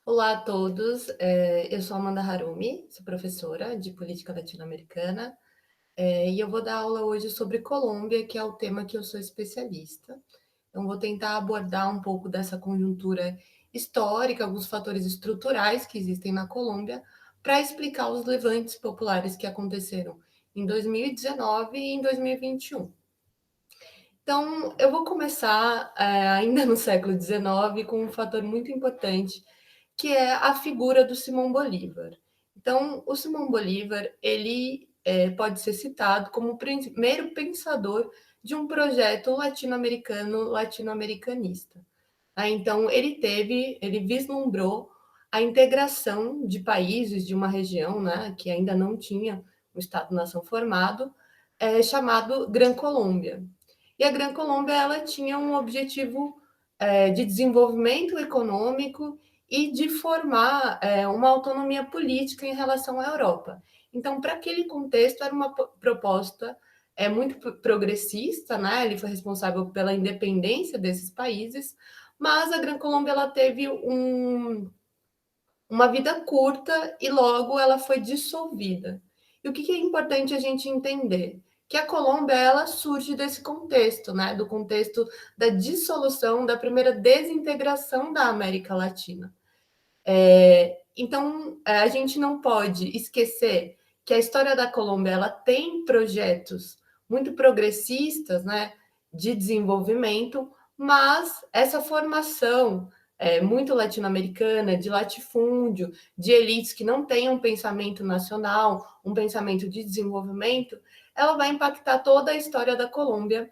Olá a todos, eu sou Amanda Harumi, sou professora de política latino-americana, e eu vou dar aula hoje sobre Colômbia, que é o tema que eu sou especialista. Então, vou tentar abordar um pouco dessa conjuntura histórica, alguns fatores estruturais que existem na Colômbia, para explicar os levantes populares que aconteceram em 2019 e em 2021. Então, eu vou começar, ainda no século XIX, com um fator muito importante, que é a figura do Simão Bolívar. Então, o Simão Bolívar, ele pode ser citado como o primeiro pensador de um projeto latino-americano, latino-americanista. Então, ele vislumbrou a integração de países de uma região, né, que ainda não tinha um Estado-nação formado, chamado Gran Colômbia. E a Gran Colômbia ela tinha um objetivo de desenvolvimento econômico e de formar uma autonomia política em relação à Europa. Então, para aquele contexto, era uma proposta muito progressista, né? Ele foi responsável pela independência desses países, mas a Gran Colômbia ela teve uma vida curta e logo ela foi dissolvida. E o que é importante a gente entender? Que a Colômbia ela surge desse contexto, né? Do contexto da dissolução, da primeira desintegração da América Latina. Então, a gente não pode esquecer que a história da Colômbia ela tem projetos muito progressistas, né, de desenvolvimento, mas essa formação muito latino-americana, de latifúndio, de elites que não têm um pensamento nacional, um pensamento de desenvolvimento, ela vai impactar toda a história da Colômbia,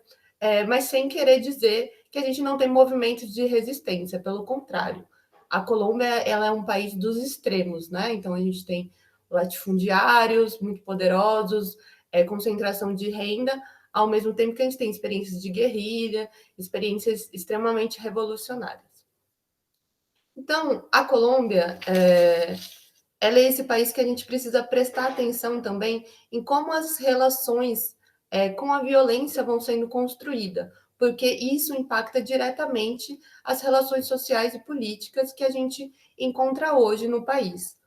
mas sem querer dizer que a gente não tem movimentos de resistência, pelo contrário. A Colômbia ela é um país dos extremos, né? Então a gente tem latifundiários muito poderosos, concentração de renda, ao mesmo tempo que a gente tem experiências de guerrilha, experiências extremamente revolucionárias. Então, a Colômbia, ela é esse país que a gente precisa prestar atenção também em como as relações com a violência vão sendo construídas, porque isso impacta diretamente as relações sociais e políticas que a gente encontra hoje no país.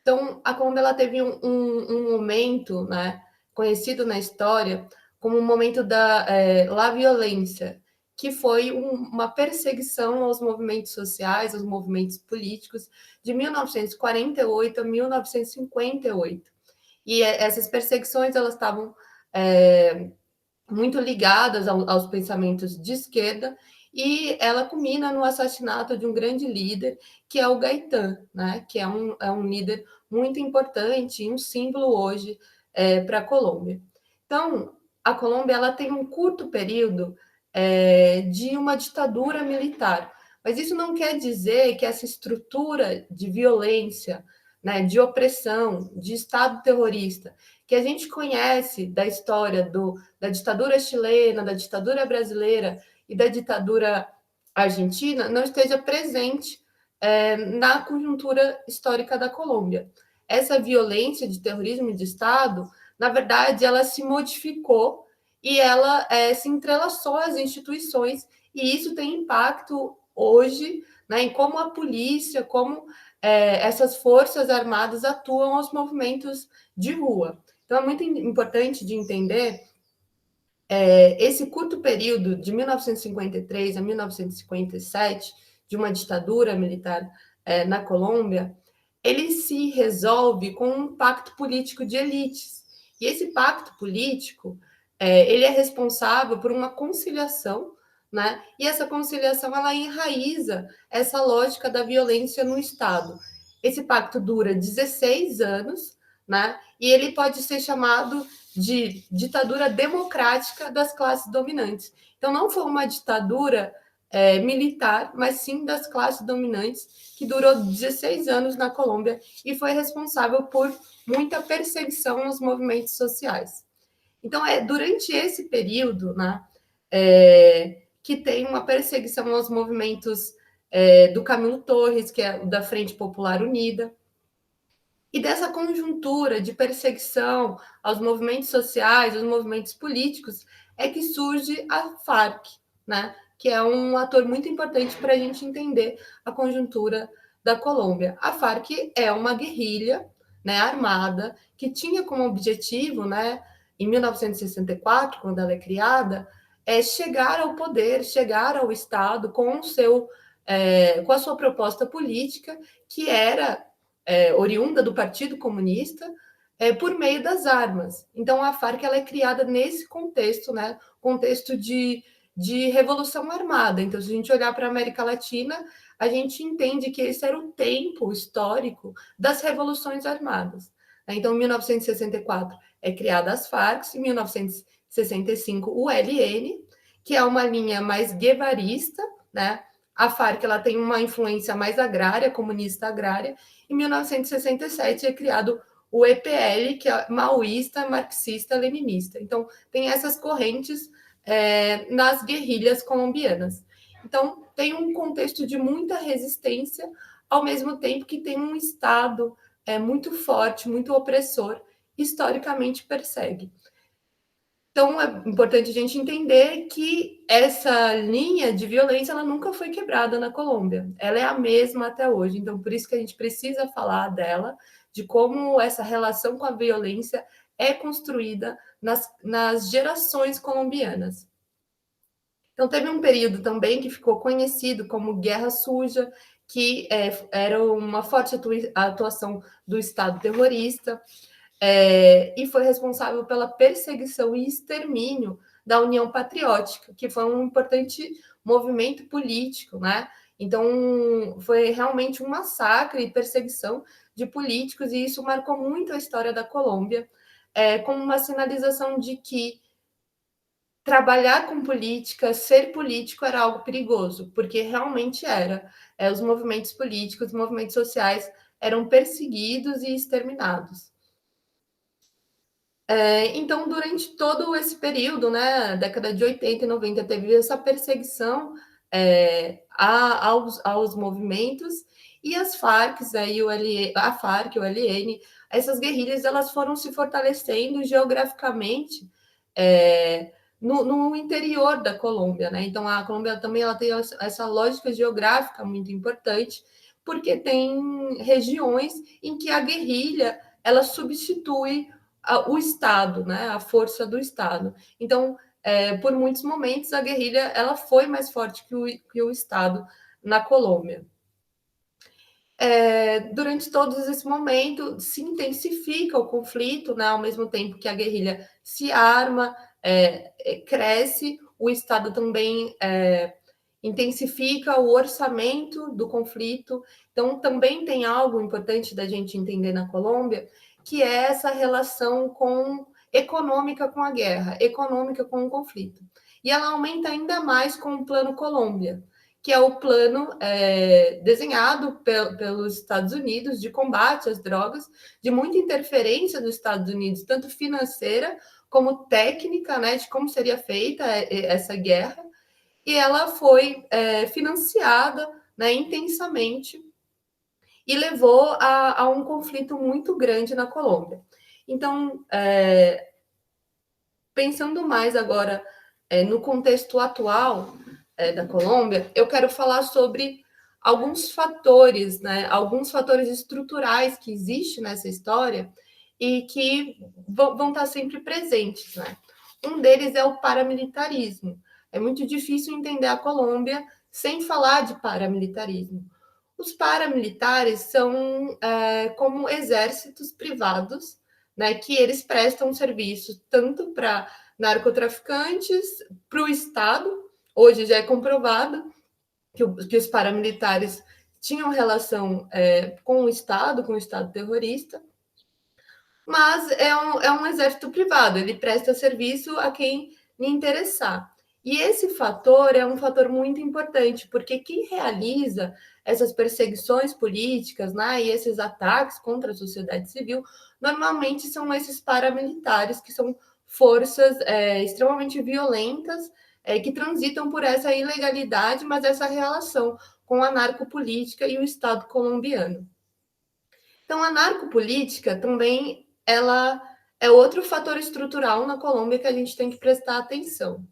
Então, a Colômbia ela teve um momento, né, conhecido na história como o momento da La Violência, que foi uma perseguição aos movimentos sociais, aos movimentos políticos, de 1948 a 1958. E essas perseguições elas estavam muito ligadas aos pensamentos de esquerda, e ela culmina no assassinato de um grande líder, que é o Gaitán, né? Que é um líder muito importante e um símbolo hoje para a Colômbia. Então, a Colômbia ela tem um curto período de uma ditadura militar, mas isso não quer dizer que essa estrutura de violência, né, de opressão, de Estado terrorista, que a gente conhece da história da ditadura chilena, da ditadura brasileira e da ditadura argentina, não esteja presente na conjuntura histórica da Colômbia. Essa violência de terrorismo de Estado, na verdade, ela se modificou e ela se entrelaçou às instituições, e isso tem impacto hoje, né, em como a polícia, como essas forças armadas atuam aos movimentos de rua. Então, é muito importante de entender esse curto período de 1953 a 1957, de uma ditadura militar na Colômbia, ele se resolve com um pacto político de elites. E esse pacto político, ele é responsável por uma conciliação, né? E essa conciliação, ela enraiza essa lógica da violência no Estado. Esse pacto dura 16 anos, né? E ele pode ser chamado de ditadura democrática das classes dominantes. Então, não foi uma ditadura militar, mas sim das classes dominantes, que durou 16 anos na Colômbia e foi responsável por muita perseguição aos movimentos sociais. Então, é durante esse período, né, que tem uma perseguição aos movimentos do Camilo Torres, que é o da Frente Popular Unida, e dessa conjuntura de perseguição aos movimentos sociais, aos movimentos políticos, é que surge a Farc, né? Que é um ator muito importante para a gente entender a conjuntura da Colômbia. A Farc é uma guerrilha, né, armada, que tinha como objetivo, né, em 1964, quando ela é criada, chegar ao poder, chegar ao Estado com a sua proposta política, que era oriunda do Partido Comunista, por meio das armas. Então, a Farc ela é criada nesse contexto, né, contexto de revolução armada. Então, se a gente olhar para a América Latina, a gente entende que esse era o tempo histórico das revoluções armadas. Então, em 1964 é criada as Farc, em 1965 o ELN, que é uma linha mais guevarista, né? A Farc ela tem uma influência mais agrária, comunista agrária. Em 1967 é criado o EPL, que é maoísta, marxista, leninista. Então, tem essas correntes nas guerrilhas colombianas. Então, tem um contexto de muita resistência, ao mesmo tempo que tem um Estado muito forte, muito opressor, historicamente persegue. Então, é importante a gente entender que essa linha de violência ela nunca foi quebrada na Colômbia. Ela é a mesma até hoje. Então, por isso que a gente precisa falar dela, de como essa relação com a violência é construída nas gerações colombianas. Então, teve um período também que ficou conhecido como Guerra Suja, que era uma forte atuação do Estado terrorista, e foi responsável pela perseguição e extermínio da União Patriótica, que foi um importante movimento político, né? Então, foi realmente um massacre e perseguição de políticos, e isso marcou muito a história da Colômbia, como uma sinalização de que trabalhar com política, ser político era algo perigoso, porque realmente era. Os movimentos políticos, os movimentos sociais eram perseguidos e exterminados. Então, durante todo esse período, né, década de 80 e 90, teve essa perseguição aos movimentos, e as Farc, a Farc, o LN, essas guerrilhas, elas foram se fortalecendo geograficamente no interior da Colômbia, né? Então, a Colômbia também ela tem essa lógica geográfica muito importante, porque tem regiões em que a guerrilha ela substitui o Estado, né, a força do Estado. Então, por muitos momentos, a guerrilha ela foi mais forte que o Estado na Colômbia. Durante todos esse momento, se intensifica o conflito, né, ao mesmo tempo que a guerrilha se arma, cresce, o Estado também intensifica o orçamento do conflito. Então, também tem algo importante da gente entender na Colômbia, que é essa relação econômica com a guerra, econômica com o conflito. E ela aumenta ainda mais com o Plano Colômbia, que é o plano desenhado pelos Estados Unidos de combate às drogas, de muita interferência dos Estados Unidos, tanto financeira como técnica, né, de como seria feita essa guerra, e ela foi financiada, né, intensamente, e levou a um conflito muito grande na Colômbia. Então, pensando mais agora no contexto atual da Colômbia, eu quero falar sobre alguns fatores, né, alguns fatores estruturais que existem nessa história e que vão estar sempre presentes, né? Um deles é o paramilitarismo. É muito difícil entender a Colômbia sem falar de paramilitarismo. Os paramilitares são como exércitos privados, né, que eles prestam serviço tanto para narcotraficantes, para o Estado. Hoje já é comprovado que os paramilitares tinham relação com o Estado terrorista, mas é um exército privado, ele presta serviço a quem lhe interessar. E esse fator é um fator muito importante, porque quem realiza essas perseguições políticas, né, e esses ataques contra a sociedade civil, normalmente são esses paramilitares, que são forças extremamente violentas, que transitam por essa ilegalidade, mas essa relação com a narcopolítica e o Estado colombiano. Então, a narcopolítica também ela é outro fator estrutural na Colômbia que a gente tem que prestar atenção.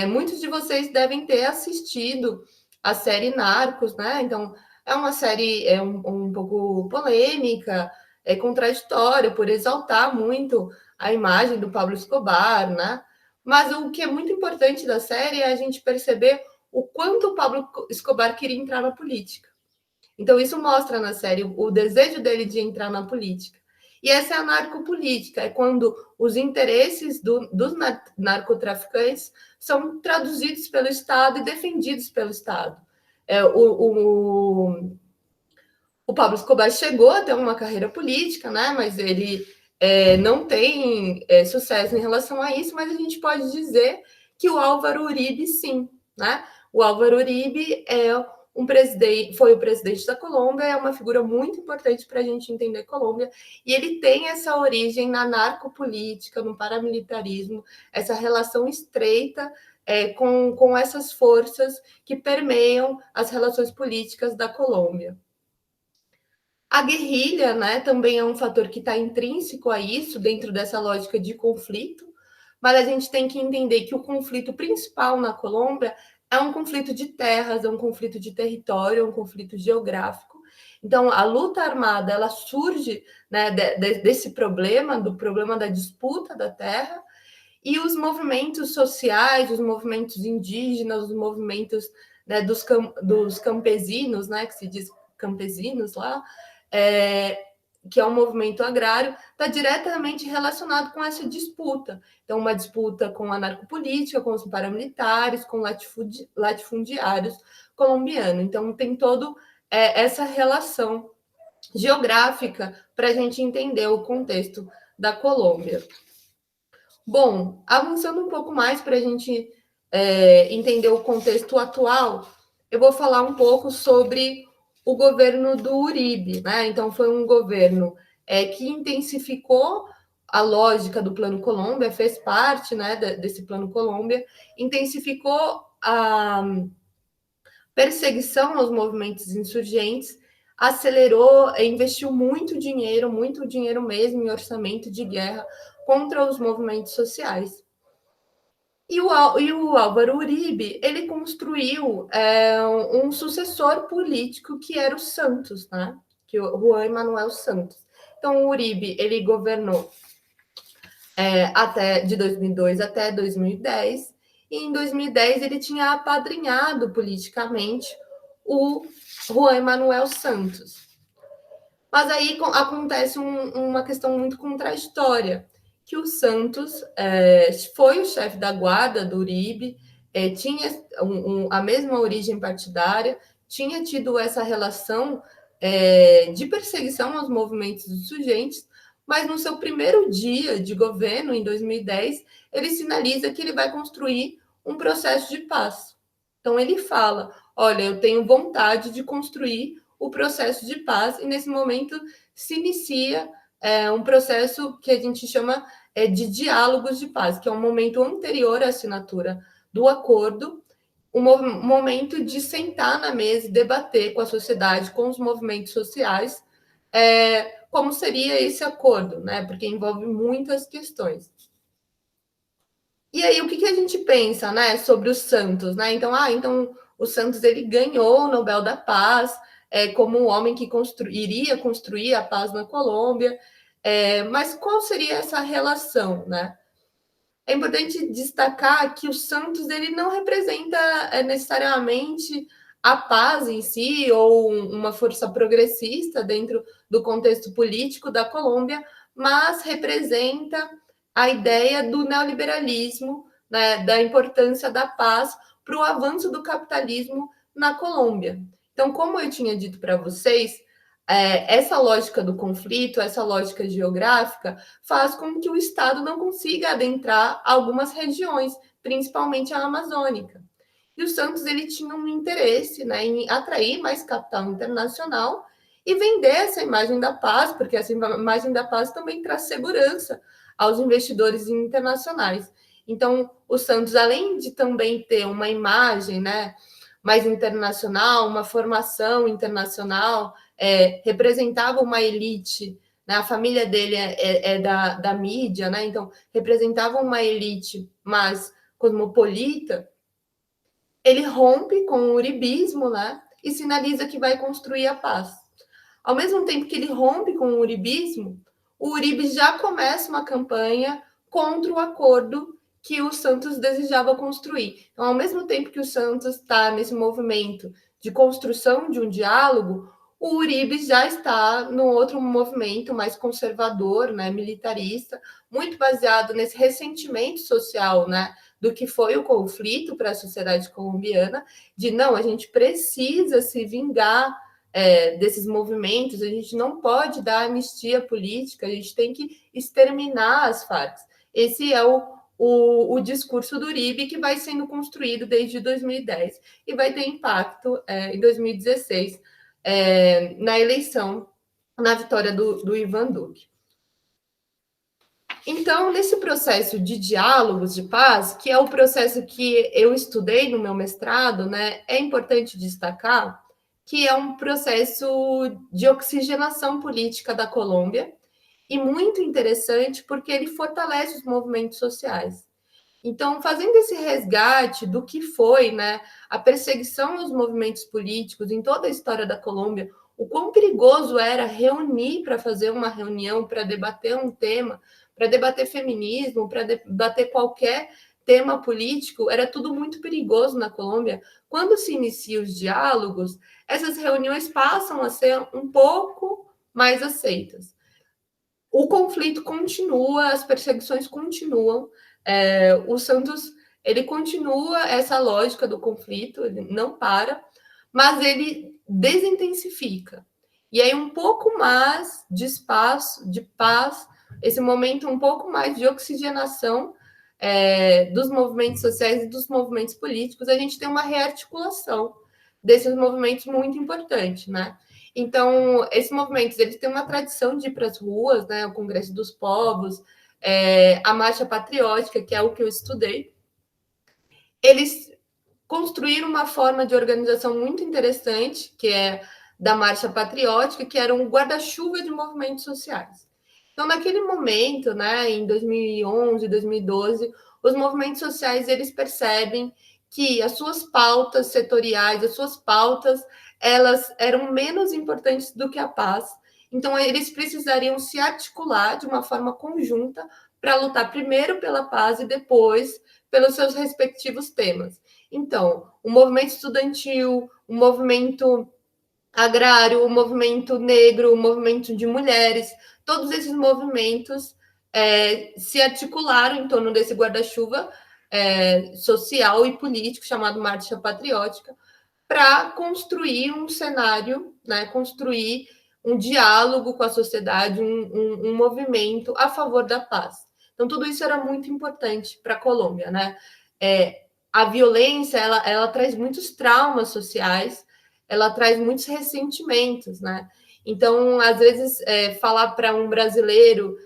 Muitos de vocês devem ter assistido a série Narcos, né? Então, é uma série um pouco polêmica, é contraditória, por exaltar muito a imagem do Pablo Escobar, né? Mas o que é muito importante da série é a gente perceber o quanto o Pablo Escobar queria entrar na política. Então, isso mostra na série o desejo dele de entrar na política. E essa é a narcopolítica, é quando os interesses dos narcotraficantes são traduzidos pelo Estado e defendidos pelo Estado. O Pablo Escobar chegou a ter uma carreira política, né? Mas ele não tem sucesso em relação a isso, mas a gente pode dizer que o Álvaro Uribe, sim, né? O Álvaro Uribe foi o presidente da Colômbia, é uma figura muito importante para a gente entender a Colômbia, e ele tem essa origem na narcopolítica, no paramilitarismo, essa relação estreita com essas forças que permeiam as relações políticas da Colômbia. A guerrilha, né, também é um fator que está intrínseco a isso, dentro dessa lógica de conflito, mas a gente tem que entender que o conflito principal na Colômbia é um conflito de terras, é um conflito de território, é um conflito geográfico. Então, a luta armada, ela surge, né, desse problema, do problema da disputa da terra, e os movimentos sociais, os movimentos indígenas, os movimentos, né, dos campesinos, né, que se diz campesinos lá, que é um movimento agrário, está diretamente relacionado com essa disputa. Então, uma disputa com a narcopolítica, com os paramilitares, com latifundiários colombianos. Então, tem toda essa relação geográfica para a gente entender o contexto da Colômbia. Bom, avançando um pouco mais para a gente entender o contexto atual, eu vou falar um pouco sobre o governo do Uribe, né? Então, foi um governo que intensificou a lógica do Plano Colômbia, fez parte, né, desse Plano Colômbia, intensificou a perseguição aos movimentos insurgentes, acelerou, investiu muito dinheiro mesmo, em orçamento de guerra contra os movimentos sociais. E o Álvaro Uribe, ele construiu um sucessor político que era o Santos, né? Que o Juan Manuel Santos. Então, o Uribe, ele governou de 2002 até 2010, e em 2010 ele tinha apadrinhado politicamente o Juan Manuel Santos. Mas aí acontece uma questão muito contraditória, que o Santos foi o chefe da guarda do Uribe, tinha a mesma origem partidária, tinha tido essa relação de perseguição aos movimentos insurgentes, mas no seu primeiro dia de governo, em 2010, ele sinaliza que ele vai construir um processo de paz. Então, ele fala, olha, eu tenho vontade de construir o processo de paz, e nesse momento se inicia um processo que a gente chama de diálogos de paz, que é um momento anterior à assinatura do acordo, um momento de sentar na mesa e debater com a sociedade, com os movimentos sociais, como seria esse acordo, né? Porque envolve muitas questões. E aí, o que a gente pensa, né, sobre o Santos, né? Então, o Santos ele ganhou o Nobel da Paz, como o homem que iria construir a paz na Colômbia, mas qual seria essa relação, né? É importante destacar que o Santos ele não representa necessariamente a paz em si ou uma força progressista dentro do contexto político da Colômbia, mas representa a ideia do neoliberalismo, né, da importância da paz para o avanço do capitalismo na Colômbia. Então, como eu tinha dito para vocês, essa lógica do conflito, essa lógica geográfica, faz com que o Estado não consiga adentrar algumas regiões, principalmente a amazônica. E o Santos ele tinha um interesse, né, em atrair mais capital internacional e vender essa imagem da paz, porque essa imagem da paz também traz segurança aos investidores internacionais. Então, o Santos, além de também ter uma imagem, né, mais internacional, uma formação internacional, representava uma elite, né? A família dele é da mídia, né? Então representava uma elite mais cosmopolita. Ele rompe com o uribismo, né? e sinaliza que vai construir a paz. Ao mesmo tempo que ele rompe com o uribismo, o Uribe já começa uma campanha contra o acordo que o Santos desejava construir. Então, ao mesmo tempo que o Santos está nesse movimento de construção de um diálogo, o Uribe já está no outro movimento mais conservador, né, militarista, muito baseado nesse ressentimento social, né, do que foi o conflito para a sociedade colombiana, de não, a gente precisa se vingar desses movimentos, a gente não pode dar anistia política, a gente tem que exterminar as Farc. Esse é o discurso do Uribe que vai sendo construído desde 2010 e vai ter impacto em 2016 na eleição, na vitória do Ivan Duque. Então, nesse processo de diálogos de paz, que é o processo que eu estudei no meu mestrado, né, é importante destacar que é um processo de oxigenação política da Colômbia e muito interessante porque ele fortalece os movimentos sociais. Então, fazendo esse resgate do que foi, né, a perseguição aos movimentos políticos em toda a história da Colômbia, o quão perigoso era reunir para fazer uma reunião, para debater um tema, para debater feminismo, para debater qualquer tema político, era tudo muito perigoso na Colômbia. Quando se iniciam os diálogos, essas reuniões passam a ser um pouco mais aceitas. O conflito continua, as perseguições continuam, o Santos ele continua essa lógica do conflito, ele não para, mas ele desintensifica. E aí um pouco mais de espaço, de paz, esse momento um pouco mais de oxigenação dos movimentos sociais e dos movimentos políticos, a gente tem uma rearticulação desses movimentos muito importante, né? Então, esses movimentos, eles têm uma tradição de ir para as ruas, né? O Congresso dos Povos, a Marcha Patriótica, que é o que eu estudei. Eles construíram uma forma de organização muito interessante, que é da Marcha Patriótica, que era um guarda-chuva de movimentos sociais. Então, naquele momento, né, em 2011, 2012, os movimentos sociais eles percebem que as suas pautas setoriais, as suas pautas, elas eram menos importantes do que a paz. Então, eles precisariam se articular de uma forma conjunta para lutar primeiro pela paz e depois pelos seus respectivos temas. Então, o movimento estudantil, o movimento agrário, o movimento negro, o movimento de mulheres, todos esses movimentos se articularam em torno desse guarda-chuva social e político chamado Marcha Patriótica para construir um cenário, né, construir um diálogo com a sociedade, um movimento a favor da paz. Então, tudo isso era muito importante para a Colômbia, né? A violência, ela traz muitos traumas sociais, ela traz muitos ressentimentos, né? Então, às vezes, falar para um brasileiro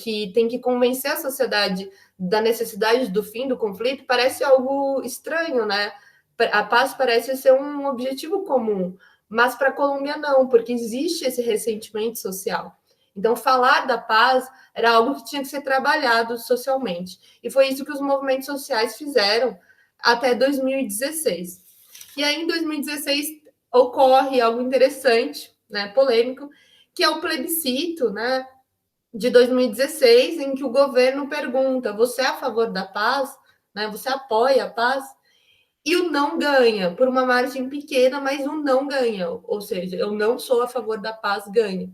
que tem que convencer a sociedade da necessidade do fim do conflito parece algo estranho, né? A paz parece ser um objetivo comum, mas para a Colômbia não, porque existe esse ressentimento social. Então, falar da paz era algo que tinha que ser trabalhado socialmente. E foi isso que os movimentos sociais fizeram até 2016. E aí, em 2016, ocorre algo interessante, né, polêmico, que é o plebiscito, né, de 2016, em que o governo pergunta: você é a favor da paz? Né, você apoia a paz? E o não ganha, por uma margem pequena, mas o não ganha. Ou seja, eu não sou a favor da paz, ganha.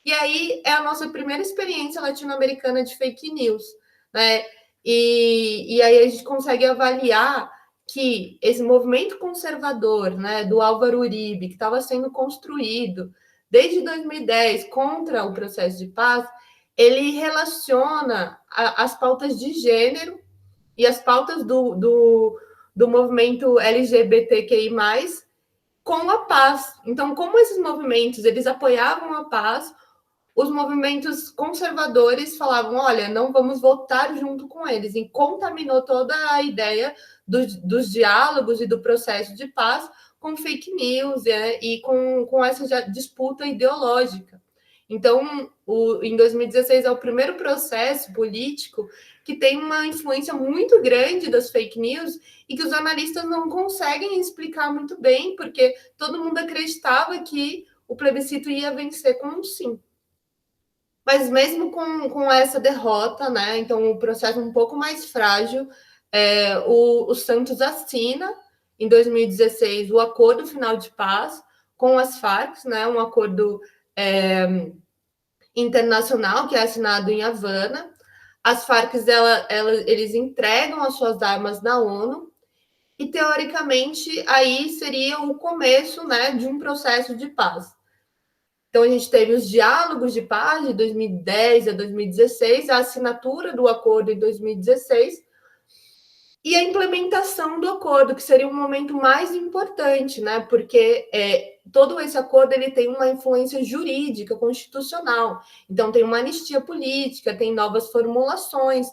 E aí é a nossa primeira experiência latino-americana de fake news, né? E aí a gente consegue avaliar que esse movimento conservador, né, do Álvaro Uribe, que estava sendo construído desde 2010 contra o processo de paz, ele relaciona as pautas de gênero e as pautas do movimento LGBTQI+, com a paz. Então, como esses movimentos eles apoiavam a paz, os movimentos conservadores falavam: olha, não vamos votar junto com eles, e contaminou toda a ideia dos diálogos e do processo de paz com fake news e com essa disputa ideológica. Então, em 2016 é o primeiro processo político que tem uma influência muito grande das fake news e que os analistas não conseguem explicar muito bem, porque todo mundo acreditava que o plebiscito ia vencer com um sim. Mas mesmo com essa derrota, né, então o processo um pouco mais frágil, o Santos assina, em 2016, o Acordo Final de Paz com as Farc, né, um acordo internacional que é assinado em Havana. As Farc, eles entregam as suas armas na ONU, e, teoricamente, aí seria o começo, né, de um processo de paz. Então, a gente teve os diálogos de paz de 2010 a 2016, a assinatura do acordo em 2016 e a implementação do acordo, que seria um momento mais importante, né? Porque todo esse acordo ele tem uma influência jurídica, constitucional. Então, tem uma anistia política, tem novas formulações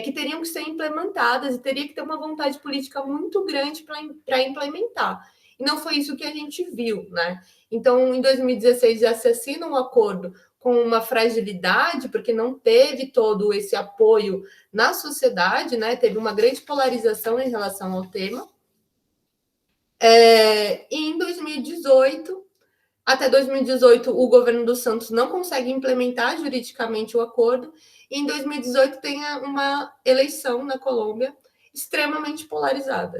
que teriam que ser implementadas e teria que ter uma vontade política muito grande para implementar. E não foi isso que a gente viu, né? Então, em 2016, já se assina um acordo com uma fragilidade, porque não teve todo esse apoio na sociedade, né? Teve uma grande polarização em relação ao tema. E em 2018, até 2018, o governo do Santos não consegue implementar juridicamente o acordo, e em 2018 tem uma eleição na Colômbia extremamente polarizada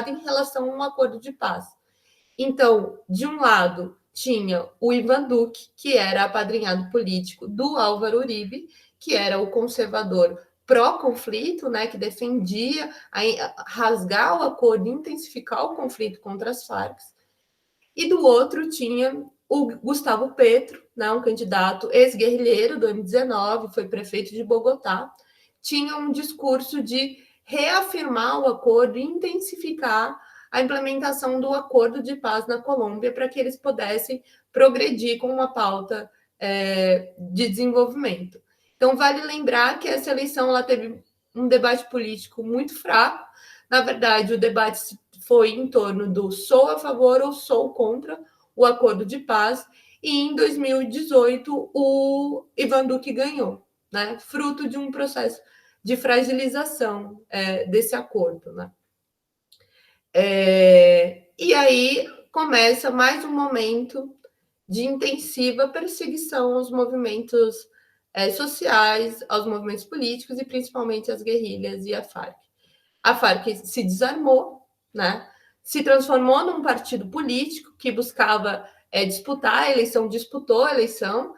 em relação a um acordo de paz. Então, de um lado, tinha o Ivan Duque, que era apadrinhado político do Álvaro Uribe, que era o conservador pró-conflito, né, que defendia rasgar o acordo, intensificar o conflito contra as Farc. E do outro tinha o Gustavo Petro, né, um candidato ex-guerrilheiro do M19, foi prefeito de Bogotá, tinha um discurso de reafirmar o acordo e intensificar a implementação do acordo de paz na Colômbia para que eles pudessem progredir com uma pauta de desenvolvimento. Então, vale lembrar que essa eleição ela teve um debate político muito fraco. Na verdade, o debate foi em torno do sou a favor ou sou contra o acordo de paz, e em 2018 o Ivan Duque ganhou, né? Fruto de um processo de fragilização desse acordo, né? E aí começa mais um momento de intensiva perseguição aos movimentos sociais, aos movimentos políticos e principalmente às guerrilhas e à Farc. A Farc se desarmou, né? Se transformou num partido político que buscava disputar a eleição, disputou a eleição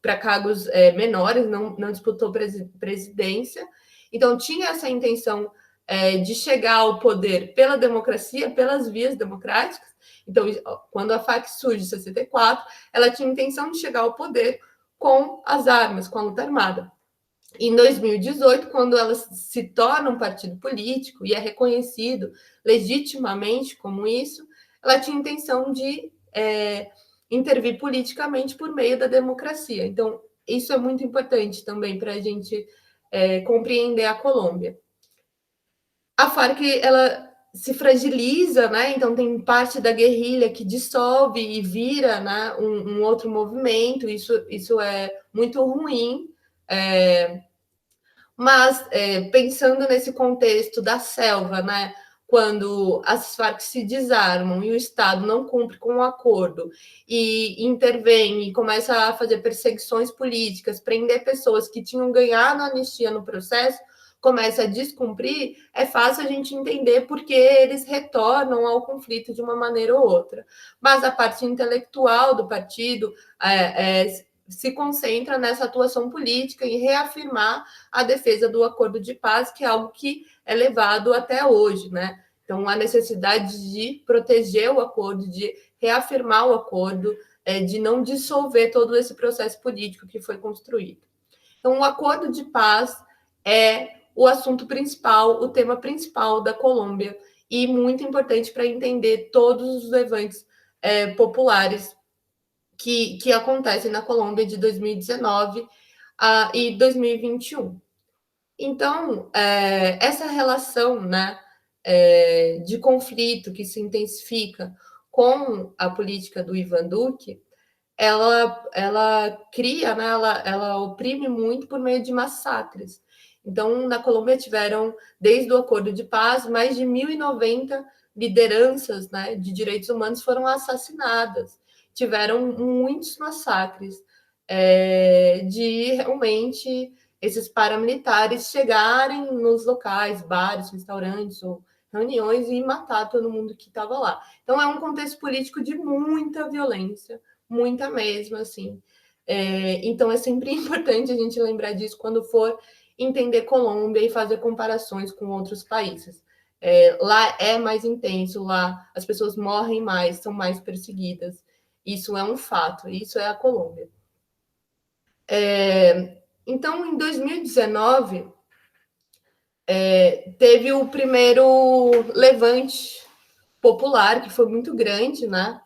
para cargos menores, não disputou presidência. Então, tinha essa intenção de chegar ao poder pela democracia, pelas vias democráticas. Então, quando a FARC surge em 64, ela tinha intenção de chegar ao poder com as armas, com a luta armada. Em 2018, quando ela se torna um partido político e é reconhecido legitimamente como isso, ela tinha intenção de intervir politicamente por meio da democracia. Então, isso é muito importante também para a gente compreender a Colômbia. A Farc, ela se fragiliza, né? Então tem parte da guerrilha que dissolve e vira, né, um outro movimento. Isso é muito ruim. Mas pensando nesse contexto da selva, né? Quando as Farc se desarmam e o Estado não cumpre com o acordo e intervém e começa a fazer perseguições políticas, prender pessoas que tinham ganhado a anistia no processo, começa a descumprir, é fácil a gente entender por que eles retornam ao conflito de uma maneira ou outra. Mas a parte intelectual do partido se concentra nessa atuação política e reafirmar a defesa do acordo de paz, que é algo que é levado até hoje, né? Então, a necessidade de proteger o acordo, de reafirmar o acordo, de não dissolver todo esse processo político que foi construído. Então, o acordo de paz é o assunto principal, o tema principal da Colômbia, e muito importante para entender todos os levantes populares que acontecem na Colômbia de 2019 e 2021. Então, essa relação, né, de conflito que se intensifica com a política do Ivan Duque ela cria, né, ela oprime muito por meio de massacres. Então, na Colômbia tiveram, desde o Acordo de Paz, mais de 1.090 lideranças, né, de direitos humanos foram assassinadas. Tiveram muitos massacres de realmente esses paramilitares chegarem nos locais, bares, restaurantes ou reuniões e matar todo mundo que estava lá. Então, é um contexto político de muita violência, muita mesmo, assim. Então, é sempre importante a gente lembrar disso quando for entender Colômbia e fazer comparações com outros países. Lá é mais intenso, lá as pessoas morrem mais, são mais perseguidas. Isso é um fato, isso é a Colômbia. Então, em 2019, teve o primeiro levante popular, que foi muito grande, né?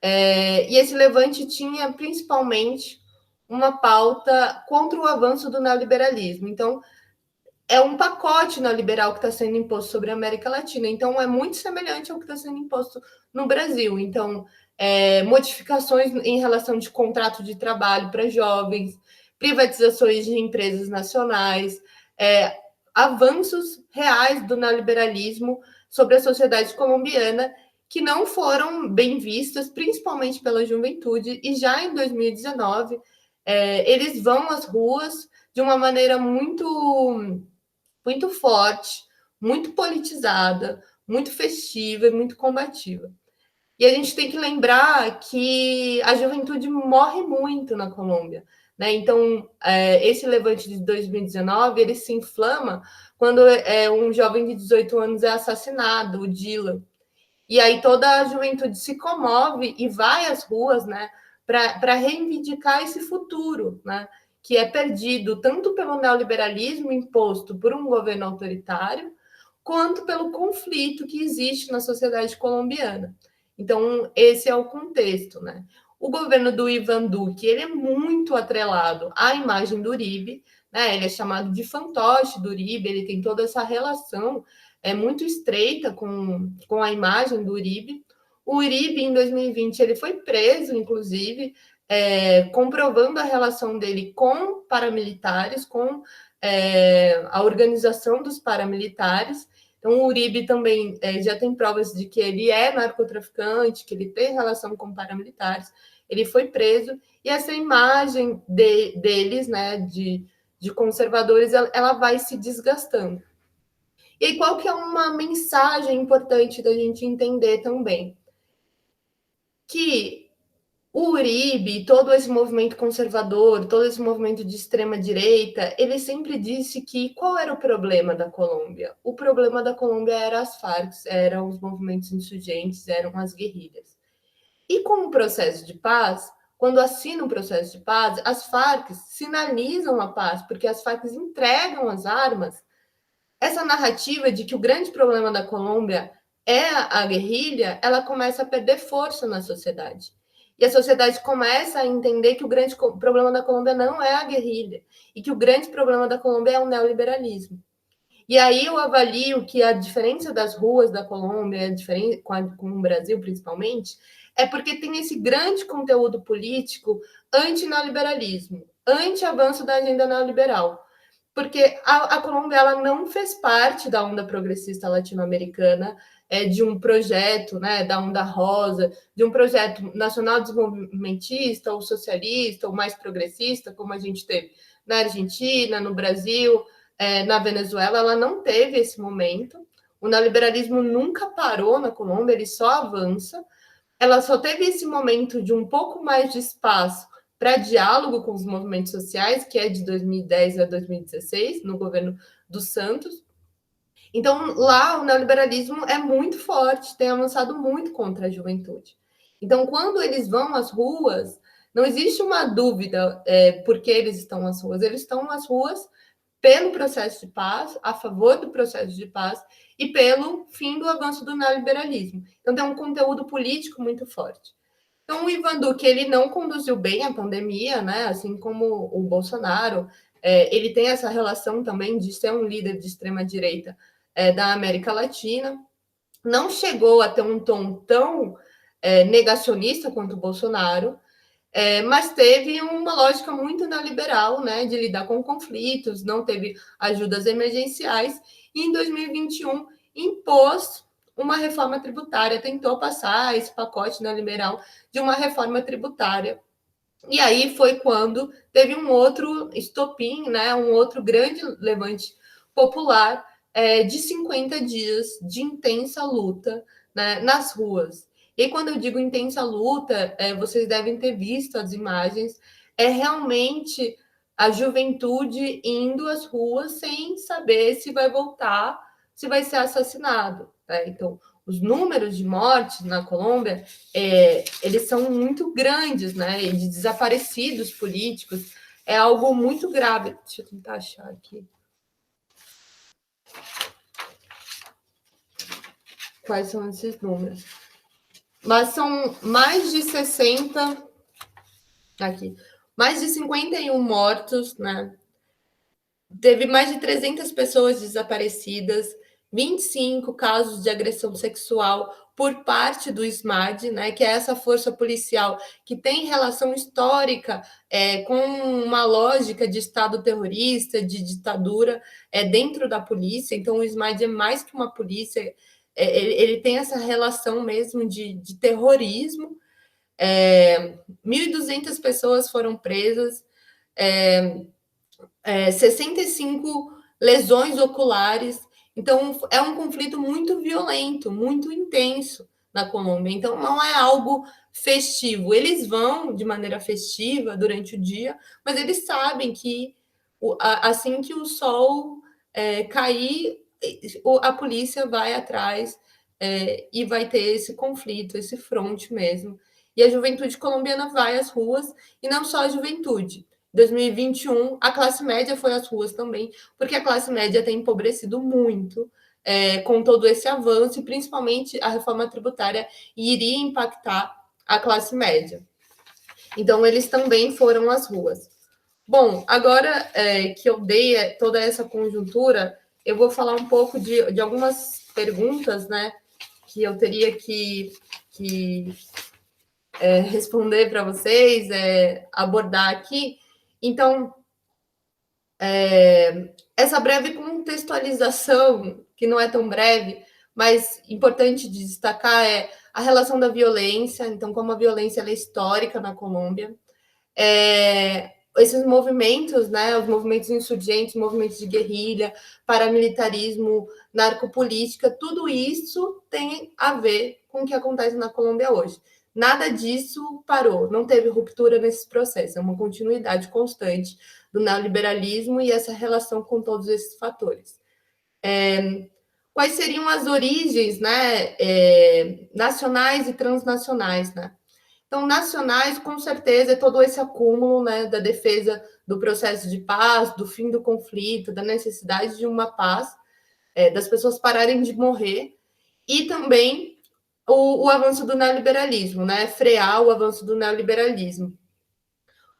E esse levante tinha principalmente uma pauta contra o avanço do neoliberalismo. Então, é um pacote neoliberal que está sendo imposto sobre a América Latina. Então, é muito semelhante ao que está sendo imposto no Brasil. Então, modificações em relação de contrato de trabalho para jovens, privatizações de empresas nacionais, avanços reais do neoliberalismo sobre a sociedade colombiana que não foram bem vistas, principalmente pela juventude, e já em 2019 eles vão às ruas de uma maneira muito forte, muito politizada, muito festiva e muito combativa. E a gente tem que lembrar que a juventude morre muito na Colômbia, né? Então, esse levante de 2019, ele se inflama quando um jovem de 18 anos é assassinado, o Dylan. E aí toda a juventude se comove e vai às ruas, né, para reivindicar esse futuro, né, que é perdido tanto pelo neoliberalismo imposto por um governo autoritário, quanto pelo conflito que existe na sociedade colombiana. Então, esse é o contexto, né? O governo do Ivan Duque, ele é muito atrelado à imagem do Uribe, né? Ele é chamado de fantoche do Uribe, ele tem toda essa relação muito estreita com a imagem do Uribe. O Uribe, em 2020, ele foi preso, inclusive, comprovando a relação dele com paramilitares, com a organização dos paramilitares. Então, o Uribe também já tem provas de que ele é narcotraficante, que ele tem relação com paramilitares. Ele foi preso, e essa imagem deles, né, de conservadores, ela vai se desgastando. E aí, qual que é uma mensagem importante da gente entender também? Que o Uribe, todo esse movimento conservador, todo esse movimento de extrema-direita, ele sempre disse que qual era o problema da Colômbia? O problema da Colômbia era as Farc, eram os movimentos insurgentes, eram as guerrilhas. E com o processo de paz, quando assina o processo de paz, as Farc sinalizam a paz, porque as Farc entregam as armas. Essa narrativa de que o grande problema da Colômbia é a guerrilha, ela começa a perder força na sociedade. E a sociedade começa a entender que o grande problema da Colômbia não é a guerrilha, e que o grande problema da Colômbia é o neoliberalismo. E aí eu avalio que a diferença das ruas da Colômbia, com o Brasil principalmente, é porque tem esse grande conteúdo político anti-neoliberalismo, anti-avanço da agenda neoliberal. Porque a Colômbia ela não fez parte da onda progressista latino-americana, de um projeto, né, da onda rosa, de um projeto nacional desenvolvimentista, ou socialista, ou mais progressista, como a gente teve na Argentina, no Brasil, na Venezuela. Ela não teve esse momento. O neoliberalismo nunca parou na Colômbia, ele só avança. Ela só teve esse momento de um pouco mais de espaço para diálogo com os movimentos sociais, que é de 2010 a 2016, no governo dos Santos. Então, lá o neoliberalismo é muito forte, tem avançado muito contra a juventude. Então, quando eles vão às ruas, não existe uma dúvida por que eles estão às ruas. Eles estão às ruas pelo processo de paz, a favor do processo de paz e pelo fim do avanço do neoliberalismo. Então, tem um conteúdo político muito forte. Então, o Ivan Duque, ele não conduziu bem a pandemia, né? Assim como o Bolsonaro, ele tem essa relação também de ser um líder de extrema-direita da América Latina. Não chegou a ter um tom tão negacionista quanto o Bolsonaro, Mas teve uma lógica muito neoliberal, né, de lidar com conflitos, não teve ajudas emergenciais, e em 2021 impôs uma reforma tributária, tentou passar esse pacote neoliberal de uma reforma tributária. E aí foi quando teve um outro estopim, né, um outro grande levante popular de 50 dias de intensa luta, né, nas ruas. E quando eu digo intensa luta, vocês devem ter visto as imagens, é realmente a juventude indo às ruas sem saber se vai voltar, se vai ser assassinado. Né? Então, os números de mortes na Colômbia, eles são muito grandes, né? E de desaparecidos políticos, é algo muito grave. Deixa eu tentar achar aqui. Quais são esses números? Mas são mais de 60, aqui, mais de 51 mortos, né? Teve mais de 300 pessoas desaparecidas, 25 casos de agressão sexual por parte do SMAD, né, que é essa força policial que tem relação histórica com uma lógica de Estado terrorista, de ditadura dentro da polícia. Então, o SMAD é mais que uma polícia, ele tem essa relação mesmo de terrorismo. 1.200 pessoas foram presas, 65 lesões oculares. Então, é um conflito muito violento, muito intenso na Colômbia. Então, não é algo festivo. Eles vão de maneira festiva durante o dia, mas eles sabem que assim que o sol cair, a polícia vai atrás e vai ter esse conflito, esse fronte mesmo. E a juventude colombiana vai às ruas, e não só a juventude. 2021, a classe média foi às ruas também, porque a classe média tem empobrecido muito com todo esse avanço, e principalmente a reforma tributária iria impactar a classe média. Então, eles também foram às ruas. Bom, agora que eu dei toda essa conjuntura, eu vou falar um pouco de algumas perguntas, né, que eu teria que responder para vocês, abordar aqui. Então, essa breve contextualização, que não é tão breve, mas importante de destacar, é a relação da violência. Então, como a violência é histórica na Colômbia, esses movimentos, né, os movimentos insurgentes, movimentos de guerrilha, paramilitarismo, narcopolítica, tudo isso tem a ver com o que acontece na Colômbia hoje. Nada disso parou, não teve ruptura nesse processo, é uma continuidade constante do neoliberalismo e essa relação com todos esses fatores. Quais seriam as origens, né, nacionais e transnacionais, né? Então, nacionais, com certeza, é todo esse acúmulo, né, da defesa do processo de paz, do fim do conflito, da necessidade de uma paz, das pessoas pararem de morrer, e também o avanço do neoliberalismo, né, frear o avanço do neoliberalismo.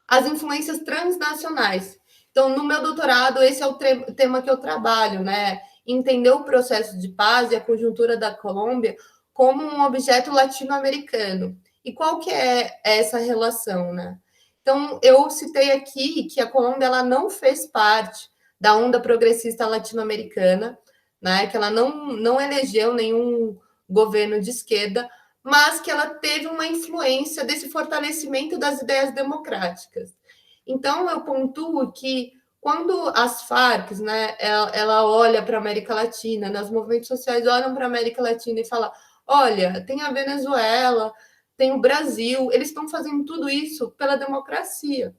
As influências transnacionais. Então, no meu doutorado, esse é o tema que eu trabalho, né, entender o processo de paz e a conjuntura da Colômbia como um objeto latino-americano. E qual que é essa relação, né? Então, eu citei aqui que a Colômbia ela não fez parte da onda progressista latino-americana, né? Que ela não elegeu nenhum governo de esquerda, mas que ela teve uma influência desse fortalecimento das ideias democráticas. Então, eu pontuo que quando as Farc, né, ela olha para a América Latina, né, os movimentos sociais olham para a América Latina e falam, olha, tem a Venezuela, tem o Brasil, eles estão fazendo tudo isso pela democracia.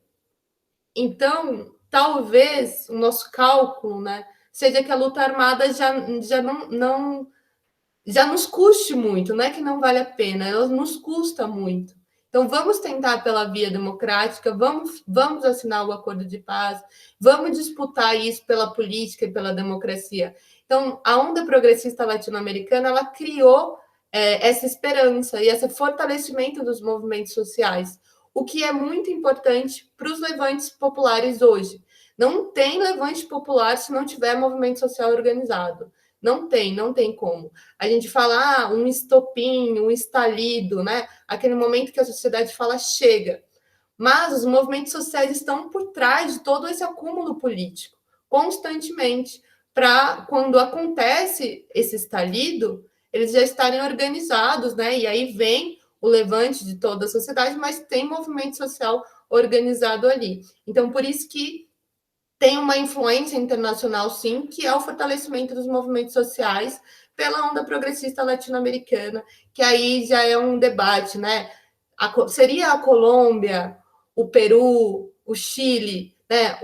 Então, talvez o nosso cálculo, né, seja que a luta armada já não já nos custe muito, não é que não vale a pena, ela nos custa muito. Então, vamos tentar pela via democrática, vamos assinar o acordo de paz, vamos disputar isso pela política e pela democracia. Então, a onda progressista latino-americana, ela criou essa esperança e esse fortalecimento dos movimentos sociais, o que é muito importante para os levantes populares hoje. Não tem levante popular se não tiver movimento social organizado. Não tem como. A gente fala um estopim, um estalido, né? Aquele momento que a sociedade fala chega. Mas os movimentos sociais estão por trás de todo esse acúmulo político, constantemente, para quando acontece esse estalido, eles já estarem organizados, né? E aí vem o levante de toda a sociedade, mas tem movimento social organizado ali. Então, por isso que tem uma influência internacional, sim, que é o fortalecimento dos movimentos sociais pela onda progressista latino-americana, que aí já é um debate, né? Seria a Colômbia, o Peru, o Chile, né?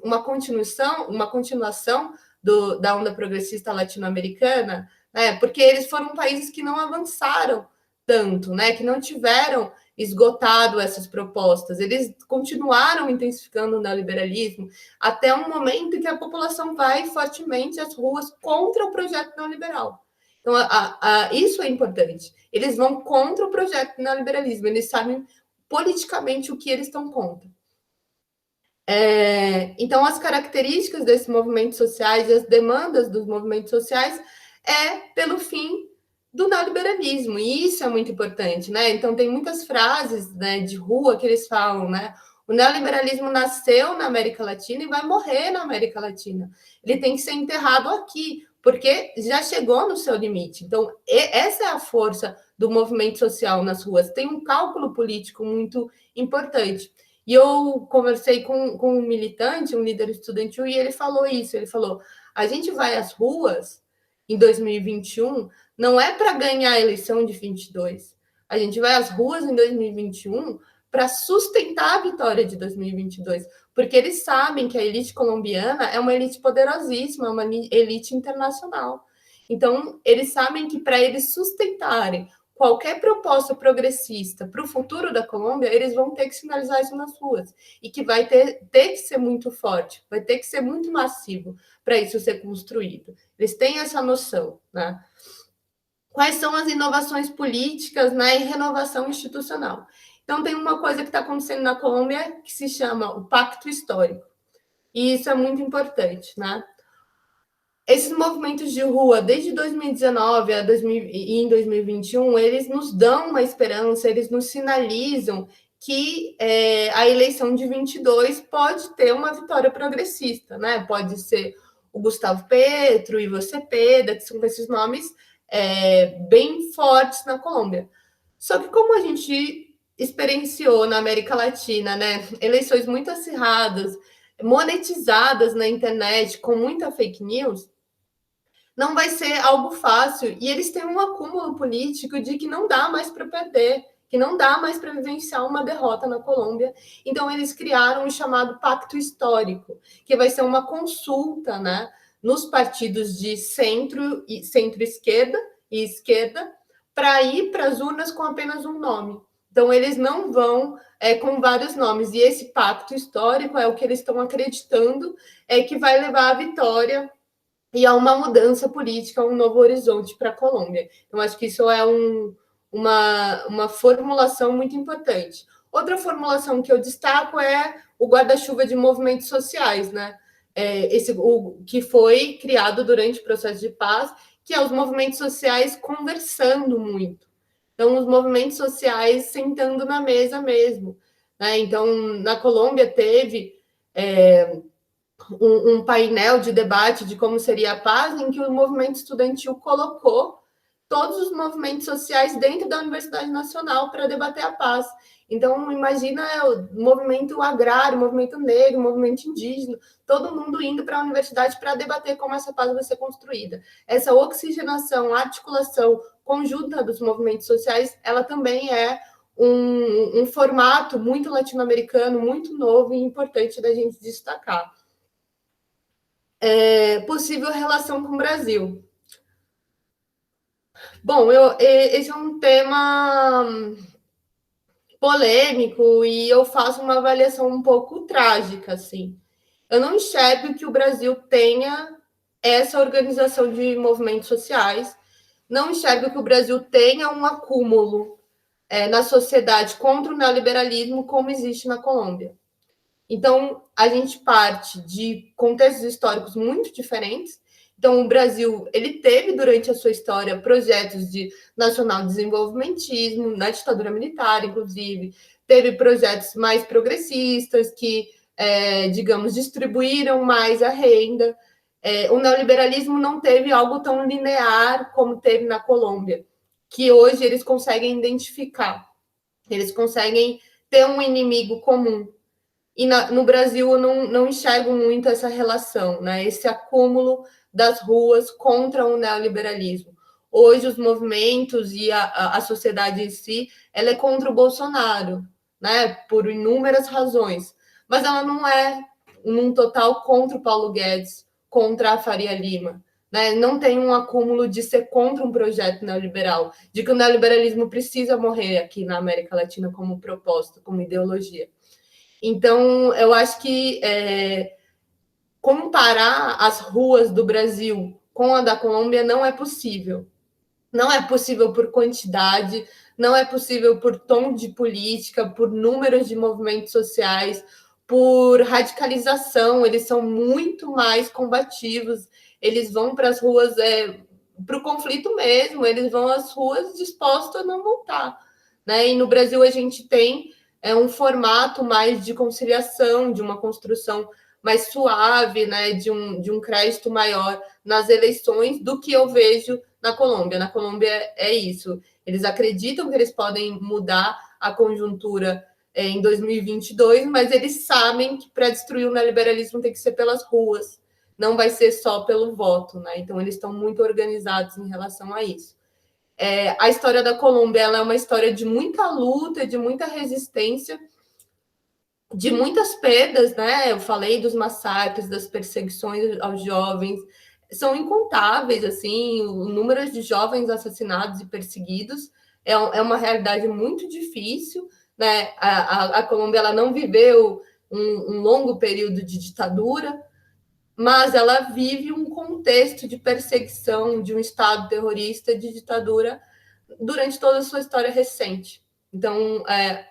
Uma continuação da onda progressista latino-americana, né? Porque eles foram países que não avançaram tanto, né? Que não tiveram esgotado essas propostas. Eles continuaram intensificando o neoliberalismo até um momento em que a população vai fortemente às ruas contra o projeto neoliberal. Então, isso é importante. Eles vão contra o projeto neoliberalismo, eles sabem politicamente o que eles estão contra. Então, as características desses movimentos sociais, as demandas dos movimentos sociais é pelo fim do neoliberalismo, e isso é muito importante, né? Então, tem muitas frases, né, de rua que eles falam, né? O neoliberalismo nasceu na América Latina e vai morrer na América Latina. Ele tem que ser enterrado aqui, porque já chegou no seu limite. Então, essa é a força do movimento social nas ruas. Tem um cálculo político muito importante. E eu conversei com um militante, um líder estudantil, e ele falou isso. Ele falou: a gente vai às ruas em 2021 não é para ganhar a eleição de 22. A gente vai às ruas em 2021 para sustentar a vitória de 2022, porque eles sabem que a elite colombiana é uma elite poderosíssima, é uma elite internacional. Então, eles sabem que para eles sustentarem qualquer proposta progressista para o futuro da Colômbia, eles vão ter que sinalizar isso nas ruas. E que vai ter que ser muito forte, vai ter que ser muito massivo para isso ser construído. Eles têm essa noção, né? Quais são as inovações políticas, né, e renovação institucional? Então, tem uma coisa que está acontecendo na Colômbia que se chama o Pacto Histórico. E isso é muito importante, né? Esses movimentos de rua, desde 2019 a 2000, e em 2021, eles nos dão uma esperança, eles nos sinalizam que a eleição de 22 pode ter uma vitória progressista, né? Pode ser o Gustavo Petro, Ivo Cepeda, que são esses nomes bem fortes na Colômbia. Só que como a gente experienciou na América Latina, né? Eleições muito acirradas, monetizadas na internet, com muita fake news, não vai ser algo fácil. E eles têm um acúmulo político de que não dá mais para perder, que não dá mais para vivenciar uma derrota na Colômbia. Então, eles criaram o chamado Pacto Histórico, que vai ser uma consulta, né, nos partidos de centro e centro-esquerda e esquerda, para ir para as urnas com apenas um nome. Então, eles não vão com vários nomes. E esse pacto histórico é o que eles estão acreditando que vai levar à vitória e a uma mudança política, um novo horizonte para a Colômbia. Então, acho que isso é uma formulação muito importante. Outra formulação que eu destaco é o guarda-chuva de movimentos sociais, né? O que foi criado durante o processo de paz, que é os movimentos sociais conversando muito. Então, os movimentos sociais sentando na mesa mesmo, né? Então, na Colômbia teve um painel de debate de como seria a paz, em que o movimento estudantil colocou todos os movimentos sociais dentro da Universidade Nacional para debater a paz. Então, imagina o movimento agrário, o movimento negro, o movimento indígena, todo mundo indo para a universidade para debater como essa paz vai ser construída. Essa oxigenação, articulação conjunta dos movimentos sociais, ela também é um formato muito latino-americano, muito novo e importante da gente destacar. Possível relação com o Brasil. Bom, esse é um tema polêmico e eu faço uma avaliação um pouco trágica, assim. Eu não enxergo que o Brasil tenha essa organização de movimentos sociais, não enxergo que o Brasil tenha um acúmulo na sociedade contra o neoliberalismo como existe na Colômbia. Então, a gente parte de contextos históricos muito diferentes. Então, o Brasil, ele teve, durante a sua história, projetos de nacional desenvolvimentismo, na ditadura militar, inclusive, teve projetos mais progressistas que, digamos, distribuíram mais a renda. O neoliberalismo não teve algo tão linear como teve na Colômbia, que hoje eles conseguem identificar, eles conseguem ter um inimigo comum. E no Brasil eu não enxergo muito essa relação, né? Esse acúmulo das ruas contra o neoliberalismo. Hoje os movimentos e a sociedade em si, ela é contra o Bolsonaro, né? Por inúmeras razões. Mas ela não é, num total, contra o Paulo Guedes, contra a Faria Lima. Né? Não tem um acúmulo de ser contra um projeto neoliberal, de que o neoliberalismo precisa morrer aqui na América Latina como propósito, como ideologia. Então, eu acho que comparar as ruas do Brasil com a da Colômbia não é possível. Não é possível por quantidade, não é possível por tom de política, por números de movimentos sociais, por radicalização. Eles são muito mais combativos, eles vão para as ruas para o conflito mesmo, eles vão às ruas dispostos a não voltar. Né? E no Brasil a gente tem um formato mais de conciliação, de uma construção mais suave, né? de um crédito maior nas eleições do que eu vejo na Colômbia. Na Colômbia é isso. Eles acreditam que eles podem mudar a conjuntura em 2022, mas eles sabem que para destruir o neoliberalismo tem que ser pelas ruas, não vai ser só pelo voto, né? Então eles estão muito organizados em relação a isso. A história da Colômbia ela é uma história de muita luta, de muita resistência, de muitas perdas, né? Eu falei dos massacres, das perseguições aos jovens, são incontáveis, assim, o número de jovens assassinados e perseguidos é uma realidade muito difícil, né? A Colômbia ela não viveu um longo período de ditadura, mas ela vive um contexto de perseguição de um Estado terrorista, de ditadura, durante toda a sua história recente. Então,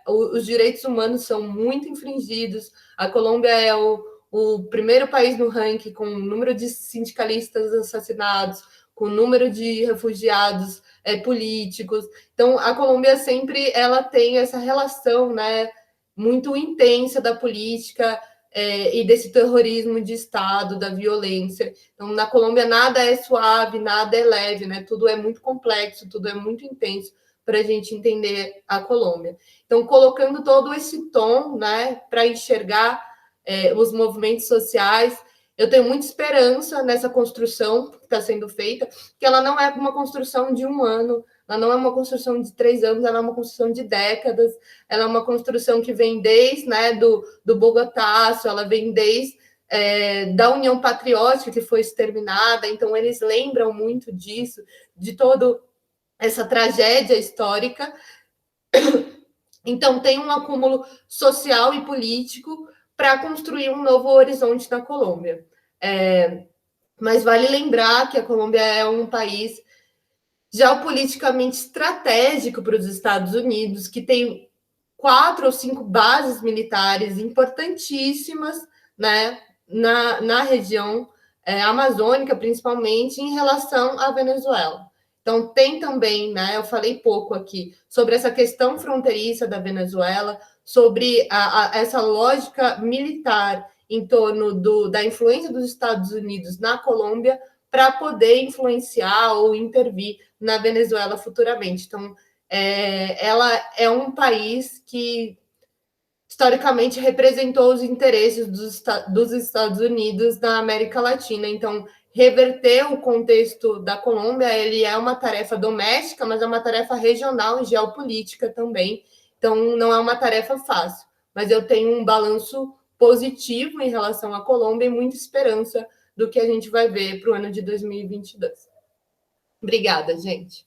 os direitos humanos são muito infringidos. A Colômbia é o primeiro país no ranking com o número de sindicalistas assassinados, com o número de refugiados políticos. Então, a Colômbia sempre ela tem essa relação, né, muito intensa da política e desse terrorismo de Estado, da violência. Então, na Colômbia, nada é suave, nada é leve, né? Tudo é muito complexo, tudo é muito intenso para a gente entender a Colômbia. Então, colocando todo esse tom, né, para enxergar os movimentos sociais, eu tenho muita esperança nessa construção que está sendo feita, que ela não é uma construção de um ano, ela não é uma construção de 3 anos, ela é uma construção de décadas, ela é uma construção que vem desde, né, do Bogotácio, ela vem desde da União Patriótica, que foi exterminada, então eles lembram muito disso, de toda essa tragédia histórica. Então tem um acúmulo social e político para construir um novo horizonte na Colômbia. Mas vale lembrar que a Colômbia é um país geopoliticamente estratégico para os Estados Unidos, que tem 4 ou 5 bases militares importantíssimas, né, na região amazônica, principalmente, em relação à Venezuela. Então, tem também, né, eu falei pouco aqui, sobre essa questão fronteiriça da Venezuela, sobre essa lógica militar em torno da influência dos Estados Unidos na Colômbia para poder influenciar ou intervir na Venezuela futuramente. Então, ela é um país que historicamente representou os interesses dos Estados Unidos na América Latina. Então, reverter o contexto da Colômbia, ele é uma tarefa doméstica, mas é uma tarefa regional e geopolítica também. Então, não é uma tarefa fácil. Mas eu tenho um balanço positivo em relação à Colômbia e muita esperança do que a gente vai ver para o ano de 2022. Obrigada, gente.